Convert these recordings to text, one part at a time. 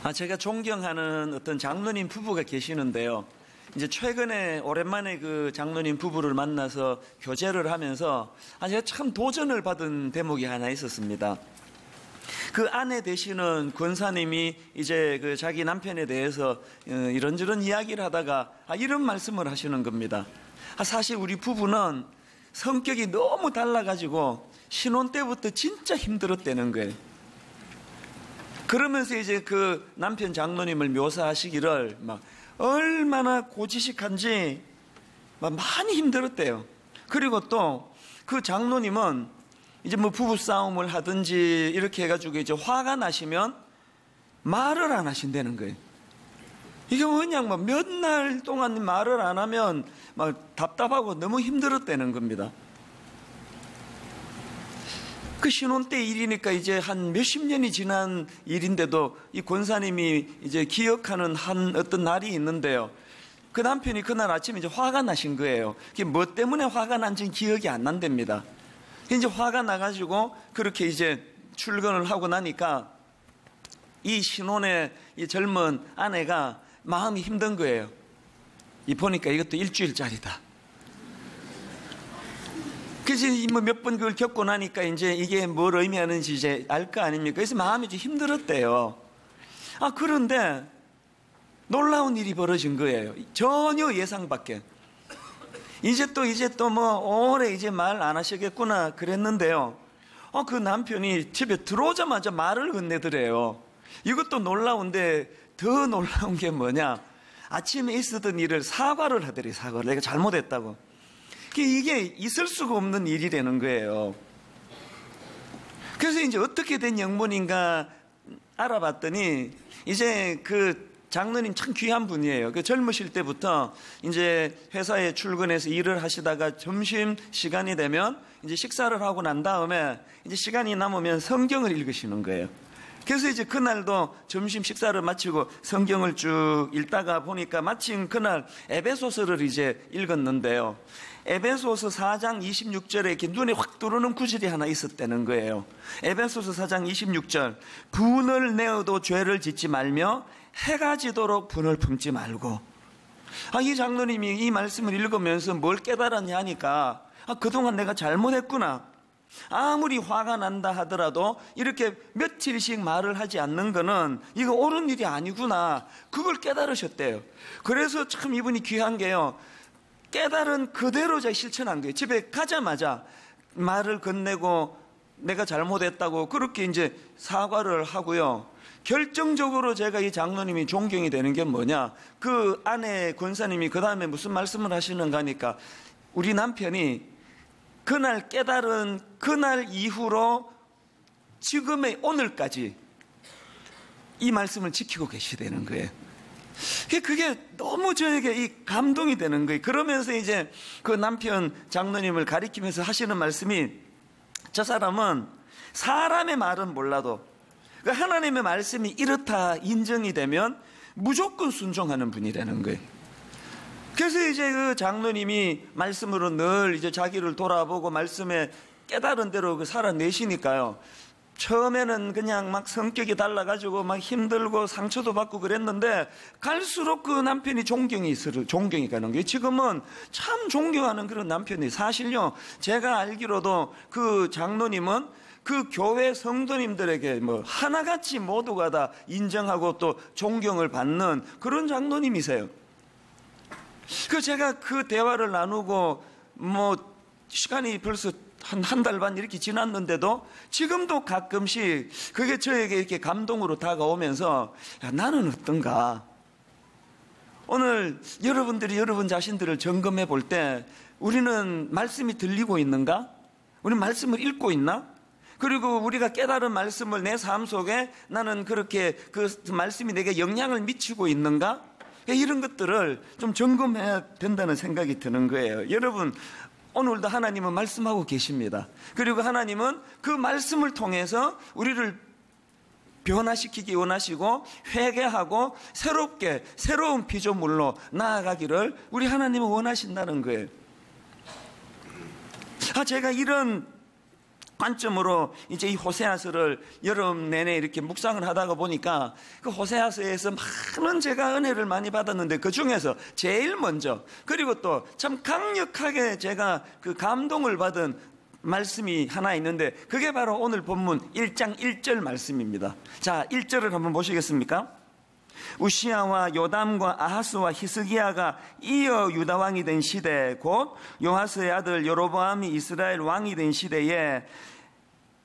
제가 존경하는 어떤 장로님 부부가 계시는데요. 이제 최근에 오랜만에 그 장로님 부부를 만나서 교제를 하면서 제가 참 도전을 받은 대목이 하나 있었습니다. 그 아내 되시는 권사님이 이제 그 자기 남편에 대해서 이런저런 이야기를 하다가 이런 말씀을 하시는 겁니다. 사실 우리 부부는 성격이 너무 달라가지고 신혼 때부터 진짜 힘들었다는 거예요. 그러면서 이제 그 남편 장로님을 묘사하시기를 얼마나 고지식한지 많이 힘들었대요. 그리고 또 그 장로님은 이제 부부싸움을 하든지 이렇게 해가지고 이제 화가 나시면 말을 안 하신다는 거예요. 이게 그냥 몇 날 동안 말을 안 하면 답답하고 너무 힘들었다는 겁니다. 그 신혼 때 일이니까 이제 한 몇십 년이 지난 일인데도 이 권사님이 이제 기억하는 한 어떤 날이 있는데요. 그 남편이 그날 아침에 이제 화가 나신 거예요. 그게 뭐 때문에 화가 난지는 기억이 안 난답니다. 이제 화가 나가지고 그렇게 이제 출근을 하고 나니까 이 신혼의 이 젊은 아내가 마음이 힘든 거예요. 보니까 이것도 일주일짜리다. 그래서 몇 번 그걸 겪고 나니까 이제 이게 뭘 의미하는지 이제 알 거 아닙니까? 그래서 마음이 좀 힘들었대요. 그런데 놀라운 일이 벌어진 거예요. 전혀 예상 밖에. 이제 또 오래 이제 말 안 하시겠구나 그랬는데요. 그 남편이 집에 들어오자마자 말을 건네더래요. 이것도 놀라운데 더 놀라운 게 뭐냐? 아침에 있었던 일을 사과를 하더래. 사과를. 내가 잘못했다고. 이게 있을 수가 없는 일이라는 거예요. 그래서 이제 어떻게 된 영문인가 알아봤더니 이제 그 장로님 참 귀한 분이에요. 그 젊으실 때부터 이제 회사에 출근해서 일을 하시다가 점심 시간이 되면 이제 식사를 하고 난 다음에 이제 시간이 남으면 성경을 읽으시는 거예요. 그래서 이제 그날도 점심 식사를 마치고 성경을 쭉 읽다가 보니까 마침 그날 에베소서를 이제 읽었는데요. 에베소서 4장 26절에 이렇게 눈에 확 들어오는 구절이 하나 있었다는 거예요. 에베소서 4장 26절. 분을 내어도 죄를 짓지 말며 해가 지도록 분을 품지 말고. 이 장로님이 이 말씀을 읽으면서 뭘 깨달았냐 하니까 그동안 내가 잘못했구나. 아무리 화가 난다 하더라도 이렇게 며칠씩 말을 하지 않는 거는 이거 옳은 일이 아니구나. 그걸 깨달으셨대요. 그래서 참 이분이 귀한 게요. 깨달은 그대로 제가 실천한 거예요. 집에 가자마자 말을 건네고 내가 잘못했다고 그렇게 이제 사과를 하고요. 결정적으로 제가 이 장로님이 존경이 되는 게 뭐냐. 그 아내 권사님이 그 다음에 무슨 말씀을 하시는가 하니까 우리 남편이 그날 깨달은 그날 이후로 지금의 오늘까지 이 말씀을 지키고 계시다는 거예요. 그게 너무 저에게 이 감동이 되는 거예요. 그러면서 이제 그 남편 장로님을 가리키면서 하시는 말씀이 저 사람은 사람의 말은 몰라도 하나님의 말씀이 이렇다 인정이 되면 무조건 순종하는 분이라는 거예요. 그래서 이제 그 장로님이 말씀으로 늘 이제 자기를 돌아보고 말씀에 깨달은 대로 살아내시니까요. 처음에는 그냥 성격이 달라가지고 힘들고 상처도 받고 그랬는데 갈수록 그 남편이 존경이 가는 거예요. 지금은 참 존경하는 그런 남편이 사실요. 제가 알기로도 그 장로님은 그 교회 성도님들에게 하나같이 모두가 다 인정하고 또 존경을 받는 그런 장로님이세요. 제가 그 대화를 나누고 시간이 벌써 한 달 반 이렇게 지났는데도 지금도 가끔씩 그게 저에게 이렇게 감동으로 다가오면서 나는 어떤가? 오늘 여러분들이 여러분 자신들을 점검해 볼 때 우리는 말씀이 들리고 있는가? 우리는 말씀을 읽고 있나? 그리고 우리가 깨달은 말씀을 내 삶 속에 나는 그렇게 그 말씀이 내게 영향을 미치고 있는가? 이런 것들을 좀 점검해야 된다는 생각이 드는 거예요. 여러분, 오늘도 하나님은 말씀하고 계십니다. 그리고 하나님은 그 말씀을 통해서 우리를 변화시키기 원하시고 회개하고 새로운 피조물로 나아가기를 우리 하나님은 원하신다는 거예요. 제가 이런 관점으로 이제 이 호세아서를 여름 내내 이렇게 묵상을 하다가 보니까 그 호세아서에서 많은 제가 은혜를 많이 받았는데 그 중에서 제일 먼저 그리고 또 참 강력하게 제가 그 감동을 받은 말씀이 하나 있는데 그게 바로 오늘 본문 1장 1절 말씀입니다. 자, 1절을 한번 보시겠습니까? 우시야와 요담과 아하스와 히스기야가 이어 유다 왕이 된 시대 곧 요하스의 아들 여로보암이 이스라엘 왕이 된 시대에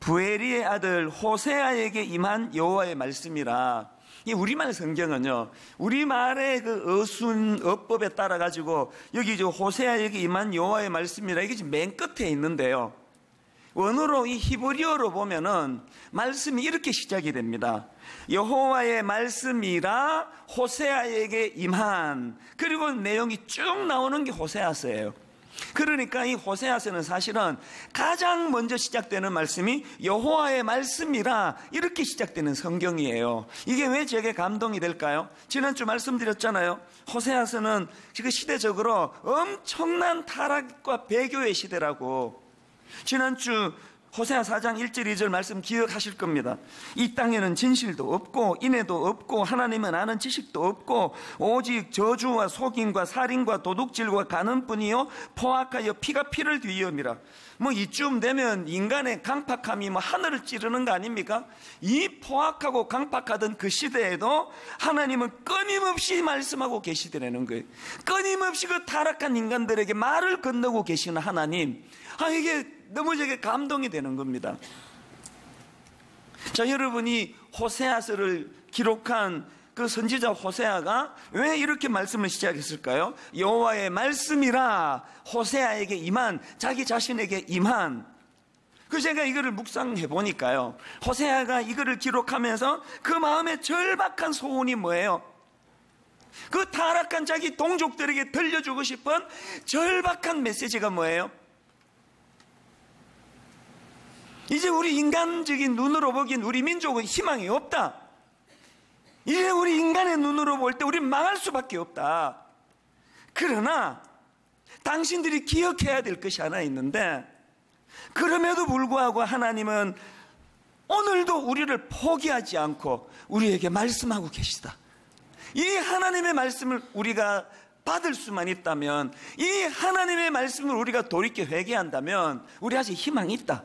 부에리의 아들 호세아에게 임한 여호와의 말씀이라. 이 우리말 성경은요, 우리말의 그 어순 어법에 따라 가지고 여기 저 호세아에게 임한 여호와의 말씀이라 이게 지금 맨 끝에 있는데요, 원어로 이 히브리어로 보면은 말씀이 이렇게 시작이 됩니다. 여호와의 말씀이라 호세아에게 임한, 그리고 내용이 쭉 나오는 게 호세아서예요. 그러니까 이 호세아서는 사실은 가장 먼저 시작되는 말씀이 여호와의 말씀이라 이렇게 시작되는 성경이에요. 이게 왜 제게 감동이 될까요? 지난주 말씀드렸잖아요. 호세아서는 지금 시대적으로 엄청난 타락과 배교의 시대라고. 지난주 호세아 4장 1절 2절 말씀 기억하실 겁니다. 이 땅에는 진실도 없고 인애도 없고 하나님은 아는 지식도 없고 오직 저주와 속임과 살인과 도둑질과 간음뿐이요 포악하여 피가 피를 뒤이음이라. 뭐 이쯤 되면 인간의 강팍함이 뭐 하늘을 찌르는 거 아닙니까? 이 포악하고 강팍하던 그 시대에도 하나님은 끊임없이 말씀하고 계시더라는 거예요. 끊임없이 그 타락한 인간들에게 말을 건너고 계시는 하나님. 이게 너무 제게 감동이 되는 겁니다. 자, 여러분이 호세아서를 기록한 그 선지자 호세아가 왜 이렇게 말씀을 시작했을까요? 여호와의 말씀이라 호세아에게 임한, 자기 자신에게 임한. 그 제가 이거를 묵상해 보니까요, 호세아가 이거를 기록하면서 그 마음의 절박한 소원이 뭐예요? 그 타락한 자기 동족들에게 들려주고 싶은 절박한 메시지가 뭐예요? 이제 우리 인간적인 눈으로 보기엔 우리 민족은 희망이 없다. 이제 우리 인간의 눈으로 볼 때 우리는 망할 수밖에 없다. 그러나 당신들이 기억해야 될 것이 하나 있는데, 그럼에도 불구하고 하나님은 오늘도 우리를 포기하지 않고 우리에게 말씀하고 계시다. 이 하나님의 말씀을 우리가 받을 수만 있다면, 이 하나님의 말씀을 우리가 돌이켜 회개한다면 우리 아직 희망이 있다.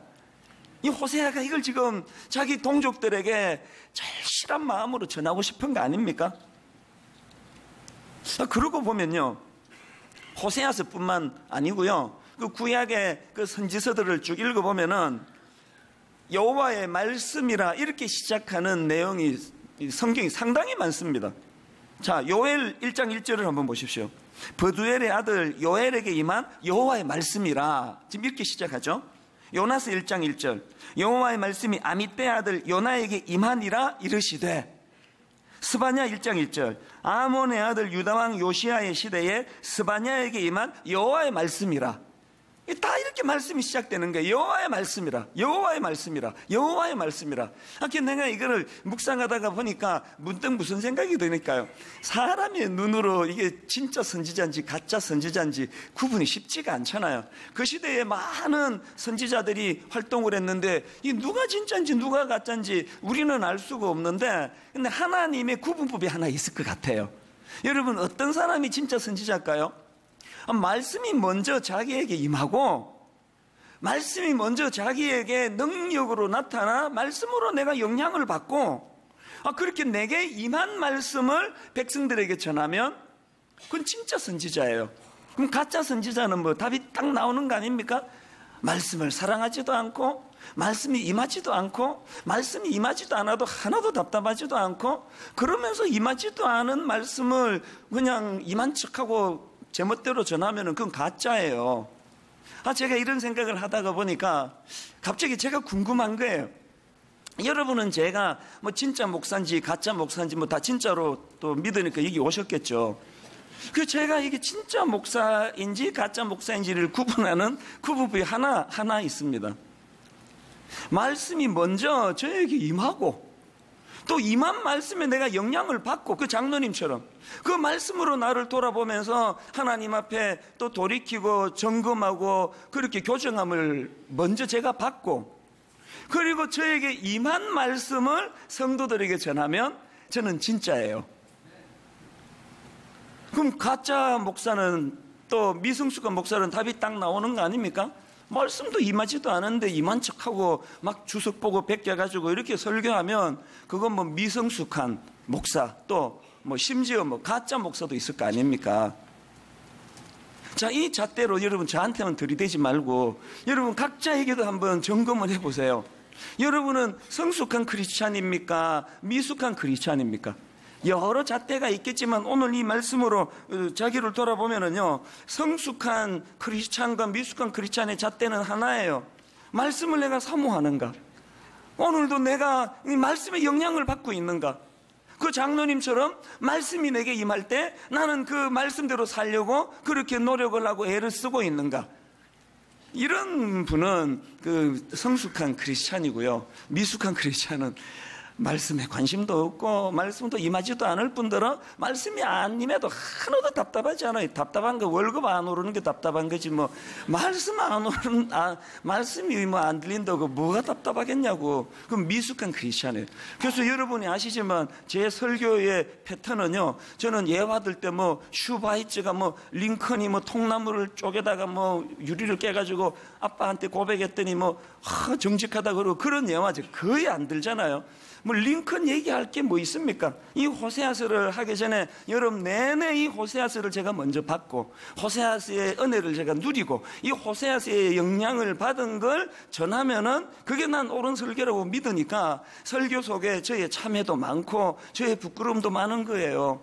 이 호세아가 이걸 지금 자기 동족들에게 절실한 마음으로 전하고 싶은 거 아닙니까? 그러고 보면요, 호세아서뿐만 아니고요, 그 구약의 그 선지서들을 쭉 읽어보면은 여호와의 말씀이라 이렇게 시작하는 내용이, 성경이 상당히 많습니다. 자, 요엘 1장 1절을 한번 보십시오. 버두엘의 아들 요엘에게 임한 여호와의 말씀이라, 지금 이렇게 시작하죠. 요나서 1장 1절, 여호와의 말씀이 아미떼 아들 요나에게 임하니라 이르시되. 스바냐 1장 1절, 아몬의 아들 유다왕 요시야의 시대에 스바냐에게 임한 여호와의 말씀이라. 다 이렇게 말씀이 시작되는 거예요. 여호와의 말씀이라, 여호와의 말씀이라, 여호와의 말씀이라. 내가 이거를 묵상하다가 보니까 문득 무슨 생각이 드니까요, 사람의 눈으로 이게 진짜 선지자인지 가짜 선지자인지 구분이 쉽지가 않잖아요. 그 시대에 많은 선지자들이 활동을 했는데 이 누가 진짜인지 누가 가짜인지 우리는 알 수가 없는데, 근데 하나님의 구분법이 하나 있을 것 같아요. 여러분, 어떤 사람이 진짜 선지자일까요? 말씀이 먼저 자기에게 임하고, 말씀이 먼저 자기에게 능력으로 나타나 말씀으로 내가 영향을 받고, 그렇게 내게 임한 말씀을 백성들에게 전하면 그건 진짜 선지자예요. 그럼 가짜 선지자는 뭐 답이 딱 나오는 거 아닙니까? 말씀을 사랑하지도 않고, 말씀이 임하지도 않고, 말씀이 임하지도 않아도 하나도 답답하지도 않고, 그러면서 임하지도 않은 말씀을 그냥 임한 척하고 제멋대로 전하면 그건 가짜예요. 제가 이런 생각을 하다가 보니까 갑자기 제가 궁금한 거예요. 여러분은 제가 뭐 진짜 목사인지 가짜 목사인지 뭐 다 진짜로 또 믿으니까 여기 오셨겠죠. 그 제가 이게 진짜 목사인지 가짜 목사인지를 구분하는 구분법이 하나 있습니다. 말씀이 먼저 저에게 임하고, 또 임한 말씀에 내가 영향을 받고, 그 장로님처럼 그 말씀으로 나를 돌아보면서 하나님 앞에 또 돌이키고 점검하고 그렇게 교정함을 먼저 제가 받고, 그리고 저에게 임한 말씀을 성도들에게 전하면 저는 진짜예요. 그럼 가짜 목사는, 또 미성숙한 목사는 답이 딱 나오는 거 아닙니까? 말씀도 임하지도 않은데 임한 척하고 막 주석 보고 베껴가지고 이렇게 설교하면 그건 뭐 미성숙한 목사, 또 뭐 심지어 뭐 가짜 목사도 있을 거 아닙니까? 자, 이 잣대로 여러분 저한테만 들이대지 말고 여러분 각자에게도 한번 점검을 해보세요. 여러분은 성숙한 크리스찬입니까? 미숙한 크리스찬입니까? 여러 잣대가 있겠지만 오늘 이 말씀으로 자기를 돌아보면은요, 성숙한 크리스찬과 미숙한 크리스찬의 잣대는 하나예요. 말씀을 내가 사모하는가? 오늘도 내가 이 말씀의 영향을 받고 있는가? 그 장로님처럼 말씀이 내게 임할 때 나는 그 말씀대로 살려고 그렇게 노력을 하고 애를 쓰고 있는가? 이런 분은 그 성숙한 크리스찬이고요. 미숙한 크리스찬은 말씀에 관심도 없고 말씀도 임하지도 않을 뿐더러 말씀이 안 임해도 하나도 답답하지 않아요. 답답한 거 월급 안 오르는 게 답답한 거지 뭐 말씀 안 오르는 말씀이 뭐 안 들린다고 뭐가 답답하겠냐고. 그럼 미숙한 크리스찬이에요. 그래서 여러분이 아시지만 제 설교의 패턴은요, 저는 예화들 때 뭐 슈바이츠가 뭐 링컨이 뭐 통나무를 쪼개다가 뭐 유리를 깨가지고 아빠한테 고백했더니 뭐 정직하다 그러고 그런 예화죠. 거의 안 들잖아요. 뭐 링컨 얘기할 게 뭐 있습니까? 이 호세아서를 하기 전에 여러분 내내 이 호세아서를 제가 먼저 받고 호세아서의 은혜를 제가 누리고 이 호세아서의 영향을 받은 걸 전하면은 그게 난 옳은 설교라고 믿으니까 설교 속에 저의 참회도 많고 저의 부끄러움도 많은 거예요.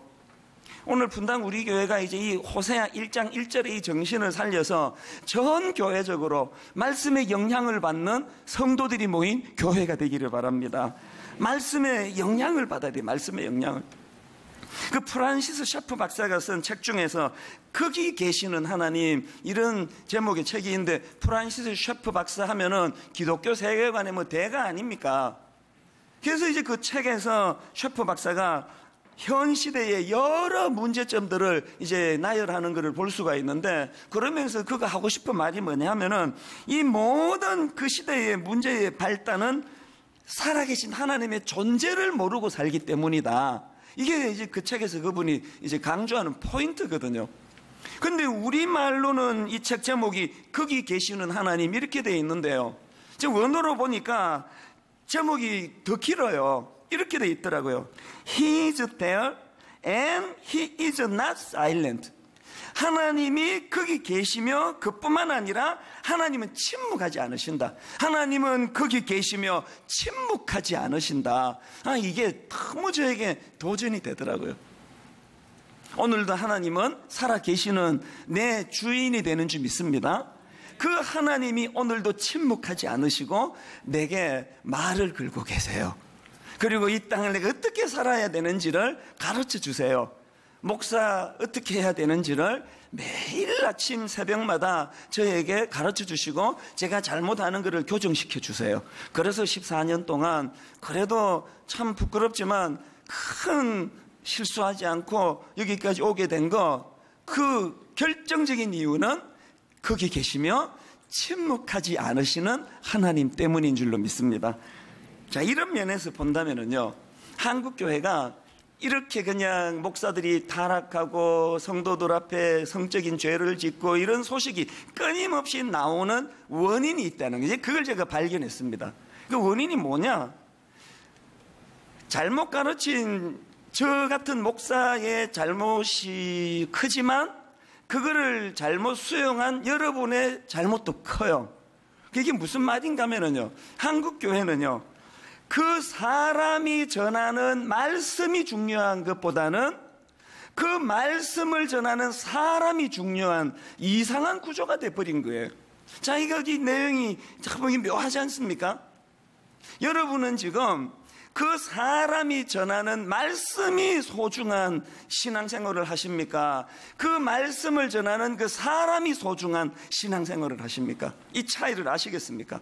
오늘 분당 우리 교회가 이제 이 호세아 1장 1절의 이 정신을 살려서 전 교회적으로 말씀의 영향을 받는 성도들이 모인 교회가 되기를 바랍니다. 말씀의 영향을 받아야 돼요. 말씀의 영향을. 그 프란시스 샤프 박사가 쓴 책 중에서 거기 계시는 하나님, 이런 제목의 책이 있는데, 프란시스 샤프 박사 하면은 기독교 세계관의 뭐 대가 아닙니까? 그래서 이제 그 책에서 샤프 박사가 현 시대의 여러 문제점들을 이제 나열하는 것을 볼 수가 있는데, 그러면서 그가 하고 싶은 말이 뭐냐면은 이 모든 그 시대의 문제의 발단은 살아계신 하나님의 존재를 모르고 살기 때문이다. 이게 이제 그 책에서 그분이 이제 강조하는 포인트거든요. 근데 우리말로는 이 책 제목이 거기 계시는 하나님 이렇게 되어 있는데요. 지금 원어로 보니까 제목이 더 길어요. 이렇게 되어 있더라고요. He is there and he is not silent. 하나님이 거기 계시며 그뿐만 아니라 하나님은 침묵하지 않으신다. 하나님은 거기 계시며 침묵하지 않으신다. 이게 너무 저에게 도전이 되더라고요. 오늘도 하나님은 살아계시는 내 주인이 되는 줄 믿습니다. 그 하나님이 오늘도 침묵하지 않으시고 내게 말을 걸고 계세요. 그리고 이 땅을 내가 어떻게 살아야 되는지를 가르쳐 주세요. 목사 어떻게 해야 되는지를 매일 아침 새벽마다 저에게 가르쳐 주시고 제가 잘못하는 것을 교정시켜 주세요. 그래서 14년 동안 그래도 참 부끄럽지만 큰 실수하지 않고 여기까지 오게 된 거, 그 결정적인 이유는 거기 계시며 침묵하지 않으시는 하나님 때문인 줄로 믿습니다. 자, 이런 면에서 본다면은요, 한국교회가 이렇게 그냥 목사들이 타락하고 성도들 앞에 성적인 죄를 짓고 이런 소식이 끊임없이 나오는 원인이 있다는 거죠. 그걸 제가 발견했습니다. 그 원인이 뭐냐? 잘못 가르친 저 같은 목사의 잘못이 크지만 그거를 잘못 수용한 여러분의 잘못도 커요. 그게 무슨 말인가 하면요, 한국교회는요, 그 사람이 전하는 말씀이 중요한 것보다는 그 말씀을 전하는 사람이 중요한 이상한 구조가 돼버린 거예요. 자, 이거 이 내용이 참 묘하지 않습니까? 여러분은 지금 그 사람이 전하는 말씀이 소중한 신앙생활을 하십니까? 그 말씀을 전하는 그 사람이 소중한 신앙생활을 하십니까? 이 차이를 아시겠습니까?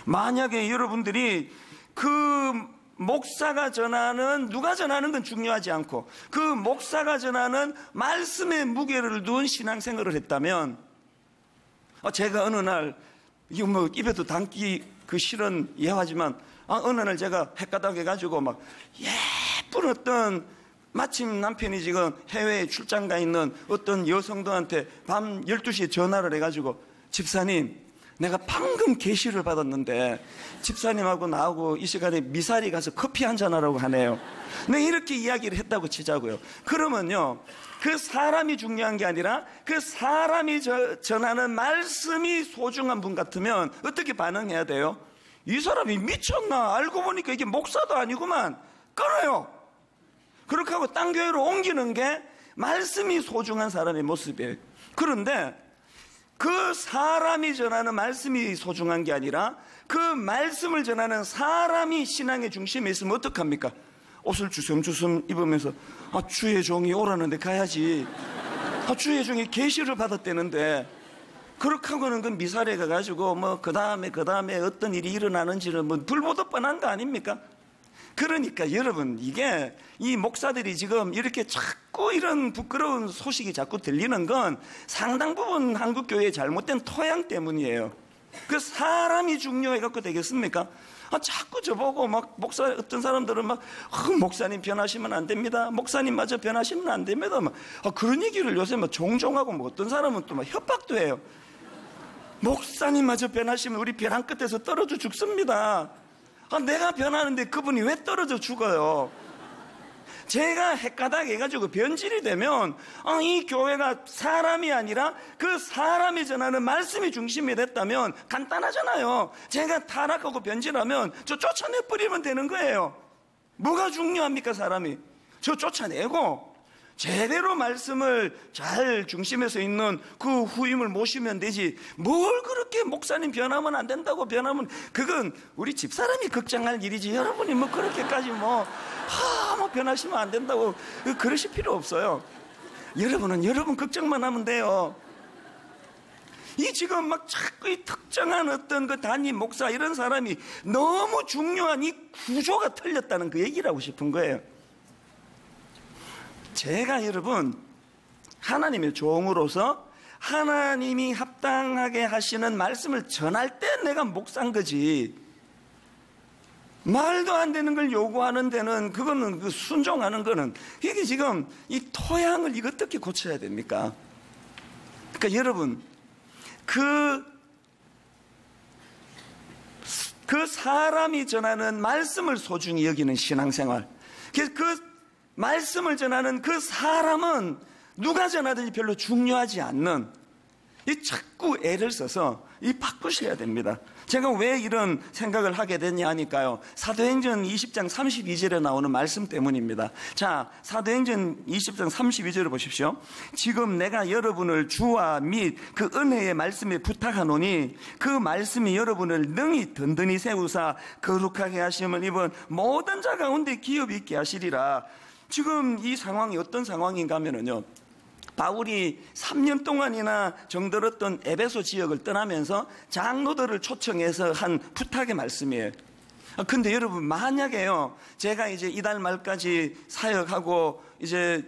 만약에 여러분들이 그 목사가 전하는, 누가 전하는 건 중요하지 않고 그 목사가 전하는 말씀의 무게를 두은 신앙생활을 했다면, 제가 어느 날 이거 뭐 입에도 담기 그 실은 이해하지만 어느 날 제가 헷가닥 해가지고 막 예쁜 어떤 마침 남편이 지금 해외에 출장 가 있는 어떤 여성들한테 밤 12시에 전화를 해가지고 집사님 내가 방금 계시를 받았는데 집사님하고 나하고 이 시간에 미사리 가서 커피 한잔 하라고 하네요. 네, 이렇게 이야기를 했다고 치자고요. 그러면요, 그 사람이 중요한 게 아니라 그 사람이 전하는 말씀이 소중한 분 같으면 어떻게 반응해야 돼요? 이 사람이 미쳤나? 알고 보니까 이게 목사도 아니구만. 끊어요. 그렇게 하고 딴 교회로 옮기는 게 말씀이 소중한 사람의 모습이에요. 그런데 그 사람이 전하는 말씀이 소중한 게 아니라 그 말씀을 전하는 사람이 신앙의 중심에 있으면 어떡합니까? 옷을 주섬주섬 입으면서 주의 종이 오라는데 가야지. 주의 종이 계시를 받았다는데 그렇게 하고는 그 미사리에 가가지고 뭐 그 다음에 어떤 일이 일어나는지는 뭐 불보듯 뻔한 거 아닙니까? 그러니까 여러분, 이게 이 목사들이 지금 이렇게 자꾸 이런 부끄러운 소식이 자꾸 들리는 건 상당 부분 한국교회의 잘못된 토양 때문이에요. 그 사람이 중요해갖고 되겠습니까? 자꾸 저보고 막 어떤 사람들은 막 목사님 변하시면 안 됩니다. 목사님마저 변하시면 안 됩니다. 막 그런 얘기를 요새 막 종종 하고 뭐 어떤 사람은 또 막 협박도 해요. 목사님마저 변하시면 우리 벼랑 끝에서 떨어져 죽습니다. 내가 변하는데 그분이 왜 떨어져 죽어요? 제가 헷가닥 해가지고 변질이 되면 이 교회가 사람이 아니라 그 사람이 전하는 말씀이 중심이 됐다면 간단하잖아요. 제가 타락하고 변질하면 저 쫓아내버리면 되는 거예요. 뭐가 중요합니까? 사람이 저 쫓아내고 제대로 말씀을 잘 중심에서 있는 그 후임을 모시면 되지. 뭘 그렇게 목사님 변하면 안 된다고 변하면 그건 우리 집사람이 걱정할 일이지. 여러분이 뭐 그렇게까지 뭐 변하시면 안 된다고 그러실 필요 없어요. 여러분은 여러분 걱정만 하면 돼요. 이 지금 막 자꾸 이 특정한 어떤 그 담임 목사 이런 사람이 너무 중요한 이 구조가 틀렸다는 그 얘기를 하고 싶은 거예요. 제가 여러분 하나님의 종으로서 하나님이 합당하게 하시는 말씀을 전할 때 내가 목사인 거지, 말도 안 되는 걸 요구하는 데는 그거는 그 순종하는 거는 이게 지금 이 토양을 이거 어떻게 고쳐야 됩니까? 그러니까 여러분 그 사람이 전하는 말씀을 소중히 여기는 신앙생활, 그 말씀을 전하는 그 사람은 누가 전하든지 별로 중요하지 않는 이 자꾸 애를 써서 이 바꾸셔야 됩니다. 제가 왜 이런 생각을 하게 됐냐 하니까요, 사도행전 20장 32절에 나오는 말씀 때문입니다. 자, 사도행전 20장 32절을 보십시오. 지금 내가 여러분을 주와 및 그 은혜의 말씀에 부탁하노니 그 말씀이 여러분을 능히 든든히 세우사 거룩하게 하심을 입은 모든 자 가운데 기업 있게 하시리라. 지금 이 상황이 어떤 상황인가 하면요, 바울이 3년 동안이나 정들었던 에베소 지역을 떠나면서 장로들을 초청해서 한 부탁의 말씀이에요. 근데 여러분 만약에요, 제가 이제 이달 말까지 사역하고 이제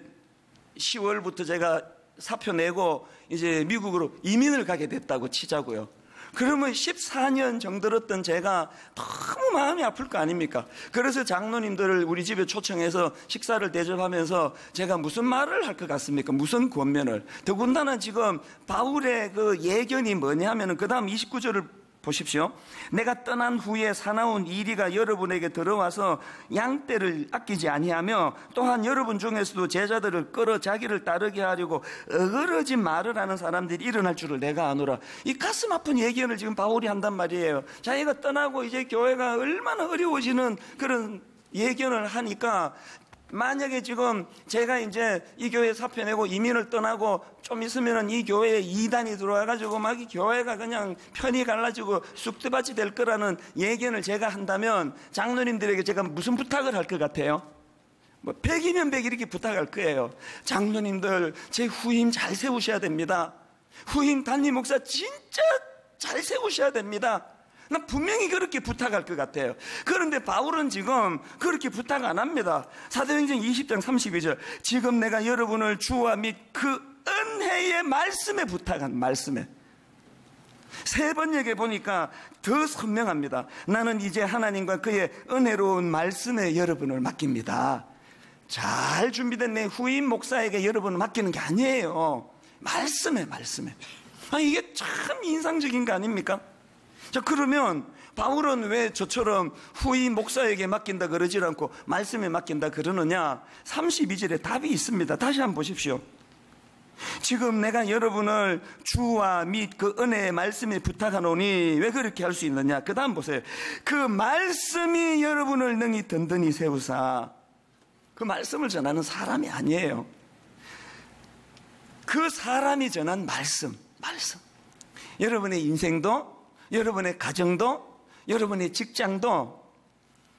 10월부터 제가 사표 내고 이제 미국으로 이민을 가게 됐다고 치자고요. 그러면 14년 정들었던 제가 너무 마음이 아플 거 아닙니까? 그래서 장로님들을 우리 집에 초청해서 식사를 대접하면서 제가 무슨 말을 할 것 같습니까? 무슨 권면을. 더군다나 지금 바울의 그 예견이 뭐냐 하면은 그 다음 29절을 보십시오. 내가 떠난 후에 사나운 이리가 여러분에게 들어와서 양떼를 아끼지 아니하며 또한 여러분 중에서도 제자들을 끌어 자기를 따르게 하려고 어그러진 말을 하는 사람들이 일어날 줄을 내가 아노라. 이 가슴 아픈 예견을 지금 바울이 한단 말이에요. 자기가 떠나고 이제 교회가 얼마나 어려워지는 그런 예견을 하니까, 만약에 지금 제가 이제 이 교회 사표 내고 이민을 떠나고 좀 있으면은 이 교회에 이단이 들어와가지고 막 이 교회가 그냥 편이 갈라지고 쑥대밭이 될 거라는 예견을 제가 한다면 장로님들에게 제가 무슨 부탁을 할 것 같아요? 뭐 100이면 100 이렇게 부탁할 거예요. 장로님들 제 후임 잘 세우셔야 됩니다. 후임 담임 목사 진짜 잘 세우셔야 됩니다. 난 분명히 그렇게 부탁할 것 같아요. 그런데 바울은 지금 그렇게 부탁 안 합니다. 사도행전 20장 32절 지금 내가 여러분을 주와 및 그 은혜의 말씀에 부탁한 말씀에. 세 번역에 보니까 더 선명합니다. 나는 이제 하나님과 그의 은혜로운 말씀에 여러분을 맡깁니다. 잘 준비된 내 후임 목사에게 여러분을 맡기는 게 아니에요. 말씀에. 이게 참 인상적인 거 아닙니까? 자, 그러면 바울은 왜 저처럼 후임 목사에게 맡긴다 그러지 않고 말씀에 맡긴다 그러느냐? 32절에 답이 있습니다. 다시 한번 보십시오. 지금 내가 여러분을 주와 및 그 은혜의 말씀에 부탁하노니 왜 그렇게 할 수 있느냐? 그 다음 보세요. 그 말씀이 여러분을 능히 든든히 세우사. 그 말씀을 전하는 사람이 아니에요. 그 사람이 전한 말씀. 여러분의 인생도, 여러분의 가정도, 여러분의 직장도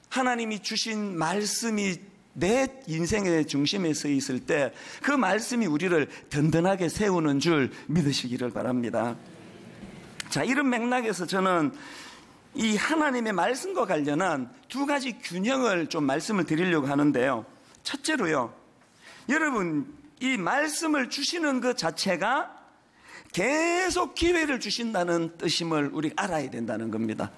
하나님이 주신 말씀이 내 인생의 중심에 서 있을 때 그 말씀이 우리를 든든하게 세우는 줄 믿으시기를 바랍니다. 자, 이런 맥락에서 저는 이 하나님의 말씀과 관련한 두 가지 균형을 좀 말씀을 드리려고 하는데요. 첫째로요, 여러분, 이 말씀을 주시는 것 자체가 계속 기회를 주신다는 뜻임을 우리가 알아야 된다는 겁니다.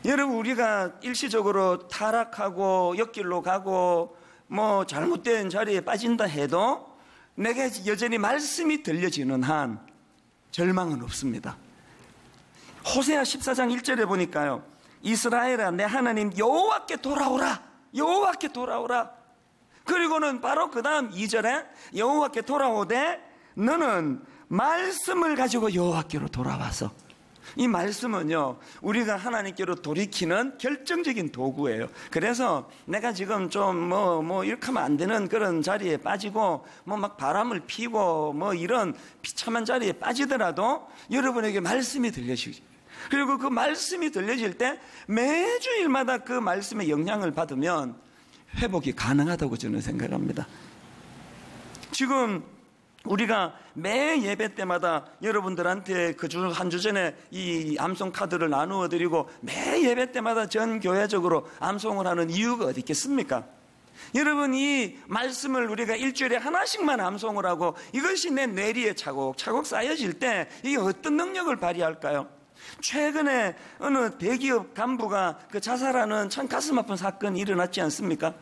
여러분, 우리가 일시적으로 타락하고 옆길로 가고 뭐 잘못된 자리에 빠진다 해도 내게 여전히 말씀이 들려지는 한 절망은 없습니다. 호세아 14장 1절에 보니까요, 이스라엘아 내 하나님 여호와께 돌아오라. 그리고는 바로 그 다음 2절에 여호와께 돌아오되 너는 말씀을 가지고 여호와께로 돌아와서. 이 말씀은요, 우리가 하나님께로 돌이키는 결정적인 도구예요. 그래서 내가 지금 좀 이렇게 하면 안 되는 그런 자리에 빠지고 막 바람을 피고 이런 비참한 자리에 빠지더라도 여러분에게 말씀이 들려지죠. 그리고 그 말씀이 들려질 때 매주일마다 그 말씀의 영향을 받으면 회복이 가능하다고 저는 생각합니다. 지금 우리가 매 예배 때마다 여러분들한테 그 주 한 주 전에 이 암송 카드를 나누어 드리고 매 예배 때마다 전 교회적으로 암송을 하는 이유가 어디 있겠습니까? 여러분, 이 말씀을 우리가 일주일에 하나씩만 암송을 하고 이것이 내 뇌리에 차곡차곡 쌓여질 때 이게 어떤 능력을 발휘할까요? 최근에 어느 대기업 간부가 그 자살하는 참 가슴 아픈 사건이 일어났지 않습니까?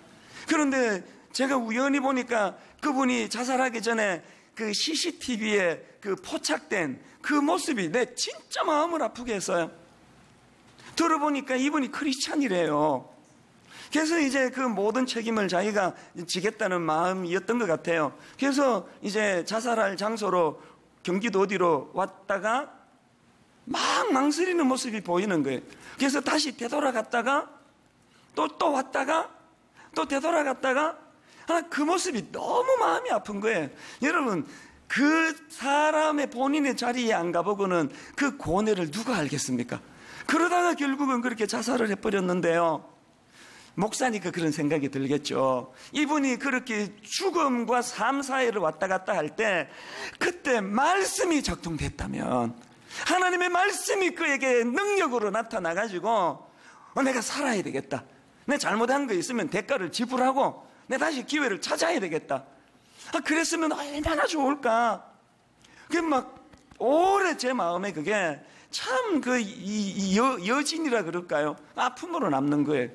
그런데 제가 우연히 보니까 그분이 자살하기 전에 그 CCTV에 그 포착된 그 모습이 내 진짜 마음을 아프게 했어요. 들어보니까 이분이 크리스찬이래요. 그래서 이제 그 모든 책임을 자기가 지겠다는 마음이었던 것 같아요. 그래서 이제 자살할 장소로 경기도 어디로 왔다가 막 망설이는 모습이 보이는 거예요. 그래서 다시 되돌아갔다가 또 왔다가 또 되돌아갔다가 그 모습이 너무 마음이 아픈 거예요. 여러분, 그 사람의 본인의 자리에 안 가보고는 그 고뇌를 누가 알겠습니까? 그러다가 결국은 그렇게 자살을 해버렸는데요. 목사니까 그런 생각이 들겠죠. 이분이 그렇게 죽음과 삶 사이를 왔다 갔다 할 때 그때 말씀이 작동됐다면, 하나님의 말씀이 그에게 능력으로 나타나가지고 내가 살아야 되겠다, 내 잘못한 거 있으면 대가를 지불하고 내 다시 기회를 찾아야 되겠다, 그랬으면 얼마나 좋을까. 그게 막 오래 제 마음에 그게 참 그 여진이라 그럴까요? 아픔으로 남는 거예요.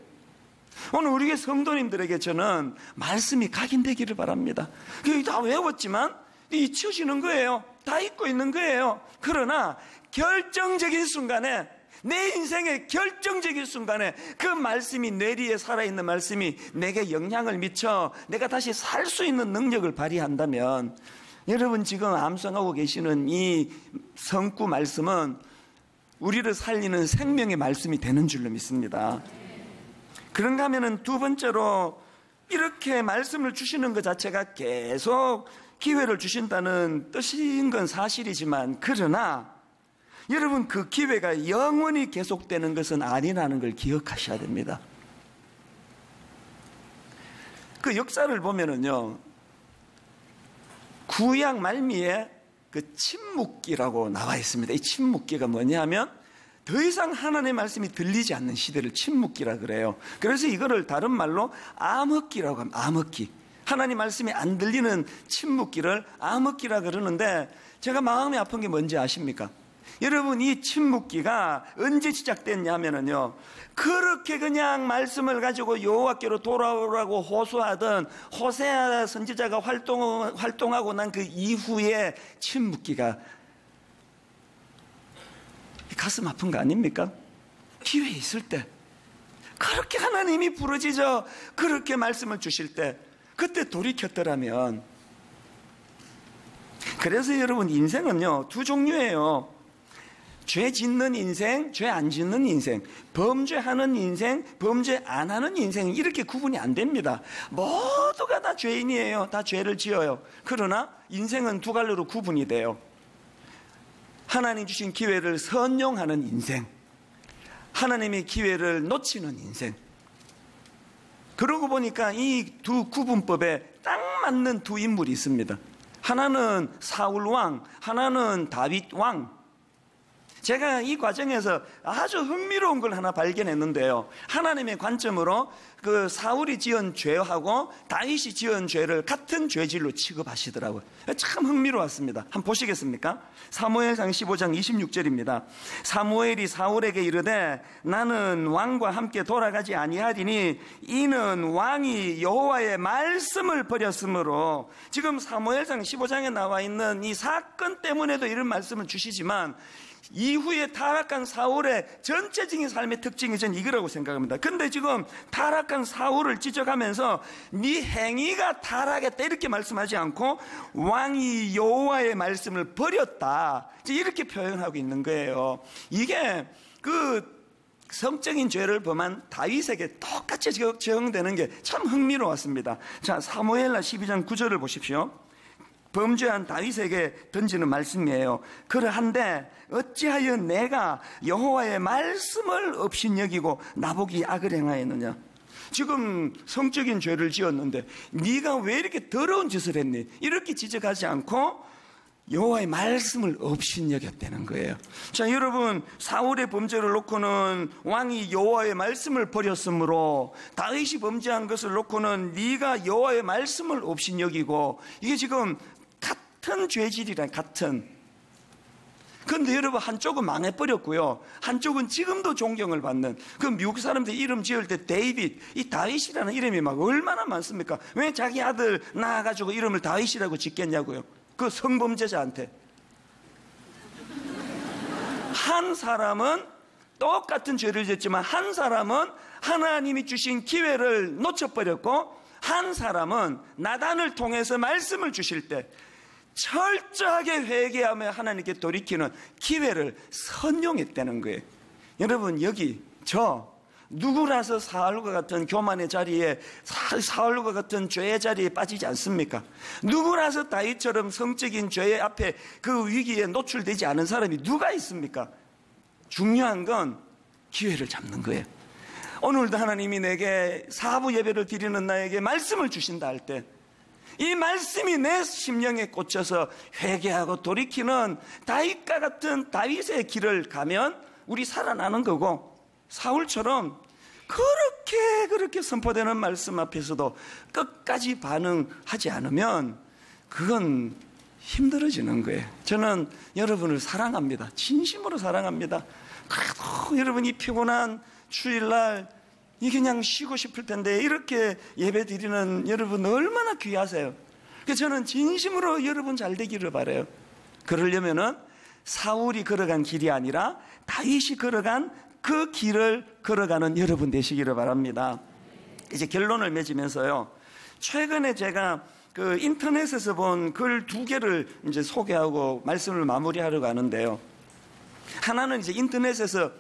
오늘 우리 교회 성도님들에게 저는 말씀이 각인되기를 바랍니다. 그게 다 외웠지만 잊혀지는 거예요. 다 잊고 있는 거예요. 그러나 결정적인 순간에, 내 인생의 결정적인 순간에 그 말씀이, 뇌리에 살아있는 말씀이 내게 영향을 미쳐 내가 다시 살 수 있는 능력을 발휘한다면, 여러분 지금 암송하고 계시는 이 성구 말씀은 우리를 살리는 생명의 말씀이 되는 줄로 믿습니다. 그런가 하면은 두 번째로, 이렇게 말씀을 주시는 것 자체가 계속 기회를 주신다는 뜻인 건 사실이지만, 그러나 여러분 그 기회가 영원히 계속되는 것은 아니라는 걸 기억하셔야 됩니다. 그 역사를 보면은요, 구약 말미에 그 침묵기라고 나와 있습니다. 이 침묵기가 뭐냐 하면 더 이상 하나님의 말씀이 들리지 않는 시대를 침묵기라 그래요. 그래서 이거를 다른 말로 암흑기라고 합니다. 암흑기. 하나님 말씀이 안 들리는 침묵기를 암흑기라 그러는데, 제가 마음이 아픈 게 뭔지 아십니까? 여러분, 이 침묵기가 언제 시작됐냐면요, 그렇게 그냥 말씀을 가지고 여호와께로 돌아오라고 호소하던 호세아 선지자가 활동하고 난 그 이후에 침묵기가, 가슴 아픈 거 아닙니까? 기회 있을 때, 그렇게 하나님이 부르짖어 그렇게 말씀을 주실 때, 그때 돌이켰더라면. 그래서 여러분, 인생은요, 두 종류예요. 죄 짓는 인생, 죄 안 짓는 인생, 범죄하는 인생, 범죄 안 하는 인생, 이렇게 구분이 안 됩니다. 모두가 다 죄인이에요. 다 죄를 지어요. 그러나 인생은 두 갈래로 구분이 돼요. 하나님 주신 기회를 선용하는 인생, 하나님의 기회를 놓치는 인생. 그러고 보니까 이 두 구분법에 딱 맞는 두 인물이 있습니다. 하나는 사울 왕, 하나는 다윗 왕. 제가 이 과정에서 아주 흥미로운 걸 하나 발견했는데요, 하나님의 관점으로 그 사울이 지은 죄하고 다윗이 지은 죄를 같은 죄질로 취급하시더라고요. 참 흥미로웠습니다. 한번 보시겠습니까? 사무엘상 15장 26절입니다. 사무엘이 사울에게 이르되 나는 왕과 함께 돌아가지 아니하리니 이는 왕이 여호와의 말씀을 버렸으므로. 지금 사무엘상 15장에 나와 있는 이 사건 때문에도 이런 말씀을 주시지만, 이후에 타락한 사울의 전체적인 삶의 특징이 전 이거라고 생각합니다. 근데 지금 타락한 사울을 지적하면서 네 행위가 타락했다 이렇게 말씀하지 않고 왕이 여호와의 말씀을 버렸다 이렇게 표현하고 있는 거예요. 이게 그 성적인 죄를 범한 다윗에게 똑같이 적용되는 게 참 흥미로웠습니다. 자, 사무엘하 12장 9절을 보십시오. 범죄한 다윗에게 던지는 말씀이에요. 그러한데 어찌하여 내가 여호와의 말씀을 업신여기고 나보기 악을 행하였느냐. 지금 성적인 죄를 지었는데 네가 왜 이렇게 더러운 짓을 했니? 이렇게 지적하지 않고 여호와의 말씀을 업신여겼다는 거예요. 자, 여러분, 사울의 범죄를 놓고는 왕이 여호와의 말씀을 버렸으므로, 다윗이 범죄한 것을 놓고는 네가 여호와의 말씀을 업신여기고, 이게 지금 같은 죄질이란, 같은. 그런데 여러분, 한쪽은 망해버렸고요, 한쪽은 지금도 존경을 받는. 그 미국 사람들 이름 지을 때 데이빗, 이 다윗이라는 이름이 막 얼마나 많습니까? 왜 자기 아들 낳아가지고 이름을 다윗이라고 짓겠냐고요. 그 성범죄자한테. 한 사람은 똑같은 죄를 지었지만 한 사람은 하나님이 주신 기회를 놓쳐버렸고, 한 사람은 나단을 통해서 말씀을 주실 때 철저하게 회개하며 하나님께 돌이키는 기회를 선용했다는 거예요. 여러분, 여기 저 누구라서 사울과 같은 교만의 자리에, 사울과 같은 죄의 자리에 빠지지 않습니까? 누구라서 다윗처럼 성적인 죄의 앞에 그 위기에 노출되지 않은 사람이 누가 있습니까? 중요한 건 기회를 잡는 거예요. 오늘도 하나님이 내게 사부 예배를 드리는 나에게 말씀을 주신다 할 때, 이 말씀이 내 심령에 꽂혀서 회개하고 돌이키는 다윗과 같은 다윗의 길을 가면 우리 살아나는 거고, 사울처럼 그렇게 선포되는 말씀 앞에서도 끝까지 반응하지 않으면 그건 힘들어지는 거예요. 저는 여러분을 사랑합니다. 진심으로 사랑합니다. 그래도 여러분이 피곤한 주일날 이 그냥 쉬고 싶을 텐데 이렇게 예배 드리는 여러분 얼마나 귀하세요. 그래서 저는 진심으로 여러분 잘 되기를 바라요. 그러려면은 사울이 걸어간 길이 아니라 다윗이 걸어간 그 길을 걸어가는 여러분 되시기를 바랍니다. 이제 결론을 맺으면서요, 최근에 제가 그 인터넷에서 본 글 2개를 이제 소개하고 말씀을 마무리하려고 하는데요. 하나는 이제 인터넷에서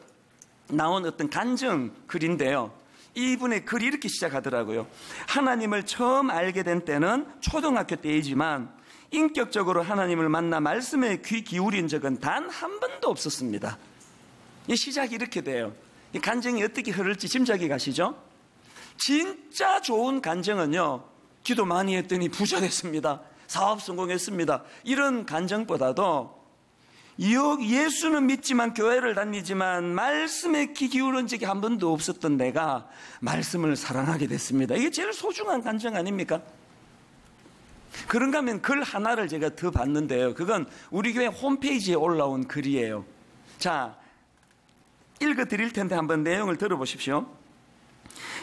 나온 어떤 간증 글인데요, 이분의 글이 이렇게 시작하더라고요. 하나님을 처음 알게 된 때는 초등학교 때이지만 인격적으로 하나님을 만나 말씀에 귀 기울인 적은 단 한 번도 없었습니다. 이 시작이 이렇게 돼요. 이 간증이 어떻게 흐를지 짐작이 가시죠? 진짜 좋은 간증은요, 기도 많이 했더니 부자 됐습니다, 사업 성공했습니다, 이런 간증보다도 예수는 믿지만 교회를 다니지만 말씀에 귀 기울인 적이 한 번도 없었던 내가 말씀을 사랑하게 됐습니다. 이게 제일 소중한 간증 아닙니까? 그런가 하면 글 하나를 제가 더 봤는데요. 그건 우리 교회 홈페이지에 올라온 글이에요. 자, 읽어드릴 텐데 한번 내용을 들어보십시오.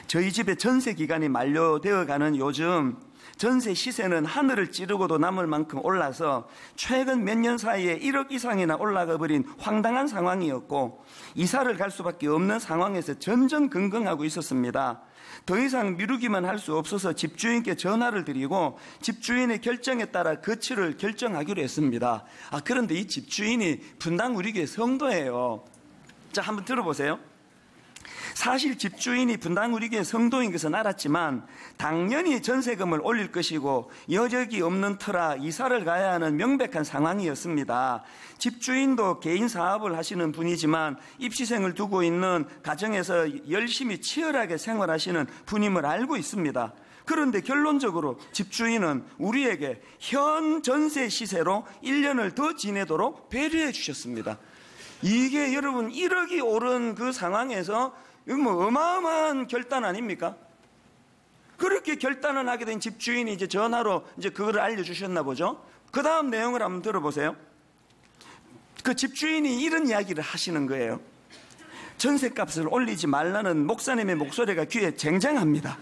저희 집의 전세 기간이 만료되어 가는 요즘 전세 시세는 하늘을 찌르고도 남을 만큼 올라서 최근 몇 년 사이에 1억 이상이나 올라가 버린 황당한 상황이었고, 이사를 갈 수밖에 없는 상황에서 전전긍긍하고 있었습니다. 더 이상 미루기만 할 수 없어서 집주인께 전화를 드리고 집주인의 결정에 따라 거취를 결정하기로 했습니다. 그런데 이 집주인이 분당 우리 교회 성도예요. 자, 한번 들어보세요. 사실 집주인이 분당 우리 교회 성도인 것은 알았지만 당연히 전세금을 올릴 것이고 여력이 없는 터라 이사를 가야 하는 명백한 상황이었습니다. 집주인도 개인 사업을 하시는 분이지만 입시생을 두고 있는 가정에서 열심히 치열하게 생활하시는 분임을 알고 있습니다. 그런데 결론적으로 집주인은 우리에게 현 전세 시세로 1년을 더 지내도록 배려해 주셨습니다. 이게 여러분 1억이 오른 그 상황에서 이거 뭐 어마어마한 결단 아닙니까? 그렇게 결단을 하게 된 집주인이 이제 전화로 이제 그거를 알려주셨나 보죠. 그 다음 내용을 한번 들어보세요. 그 집주인이 이런 이야기를 하시는 거예요. 전세값을 올리지 말라는 목사님의 목소리가 귀에 쟁쟁합니다.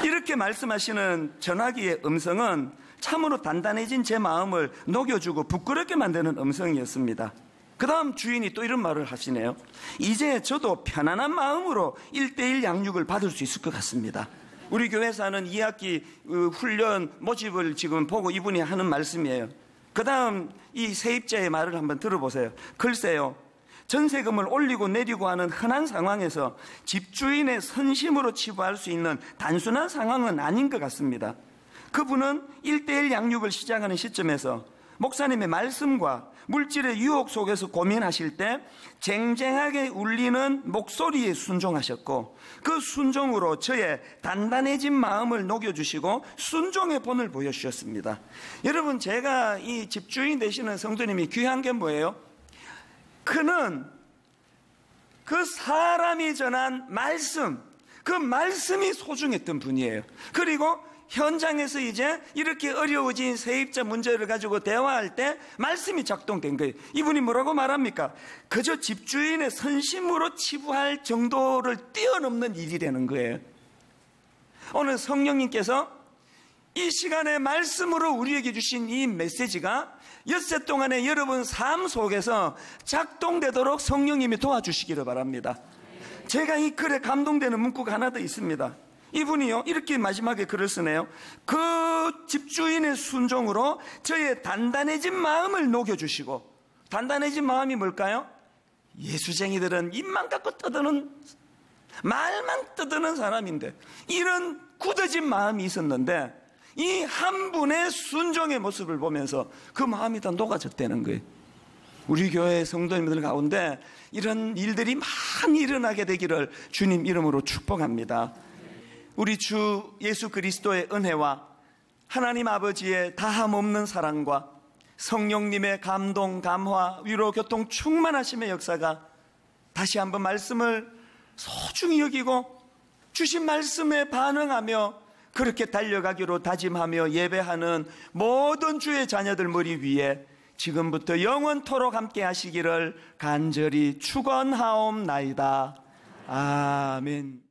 이렇게 말씀하시는 전화기의 음성은 참으로 단단해진 제 마음을 녹여주고 부끄럽게 만드는 음성이었습니다. 그 다음 주인이 또 이런 말을 하시네요. 이제 저도 편안한 마음으로 1:1 양육을 받을 수 있을 것 같습니다. 우리 교회에서 하는 2학기 훈련 모집을 지금 보고 이분이 하는 말씀이에요. 그 다음 이 세입자의 말을 한번 들어보세요. 글쎄요, 전세금을 올리고 내리고 하는 흔한 상황에서 집주인의 선심으로 치부할 수 있는 단순한 상황은 아닌 것 같습니다. 그분은 1:1 양육을 시작하는 시점에서 목사님의 말씀과 물질의 유혹 속에서 고민하실 때 쟁쟁하게 울리는 목소리에 순종하셨고, 그 순종으로 저의 단단해진 마음을 녹여주시고 순종의 본을 보여주셨습니다. 여러분, 제가 이 집주인 되시는 성도님이 귀한 게 뭐예요? 그는 그 사람이 전한 말씀, 그 말씀이 소중했던 분이에요. 그리고 현장에서 이제 이렇게 어려워진 세입자 문제를 가지고 대화할 때 말씀이 작동된 거예요. 이분이 뭐라고 말합니까? 그저 집주인의 선심으로 치부할 정도를 뛰어넘는 일이 되는 거예요. 오늘 성령님께서 이 시간에 말씀으로 우리에게 주신 이 메시지가 엿새 동안에 여러분 삶 속에서 작동되도록 성령님이 도와주시기를 바랍니다. 제가 이 글에 감동되는 문구가 하나 더 있습니다. 이분이요, 이렇게 마지막에 글을 쓰네요. 그 집주인의 순종으로 저의 단단해진 마음을 녹여주시고, 단단해진 마음이 뭘까요? 예수쟁이들은 입만 갖고 떠드는, 말만 떠드는 사람인데 이런 굳어진 마음이 있었는데 이 한 분의 순종의 모습을 보면서 그 마음이 다 녹아졌다는 거예요. 우리 교회 성도님들 가운데 이런 일들이 많이 일어나게 되기를 주님 이름으로 축복합니다. 우리 주 예수 그리스도의 은혜와 하나님 아버지의 다함없는 사랑과 성령님의 감동, 감화, 위로, 교통 충만하심의 역사가 다시 한번 말씀을 소중히 여기고 주신 말씀에 반응하며 그렇게 달려가기로 다짐하며 예배하는 모든 주의 자녀들 머리 위에 지금부터 영원토록 함께 하시기를 간절히 축원하옵나이다. 아멘.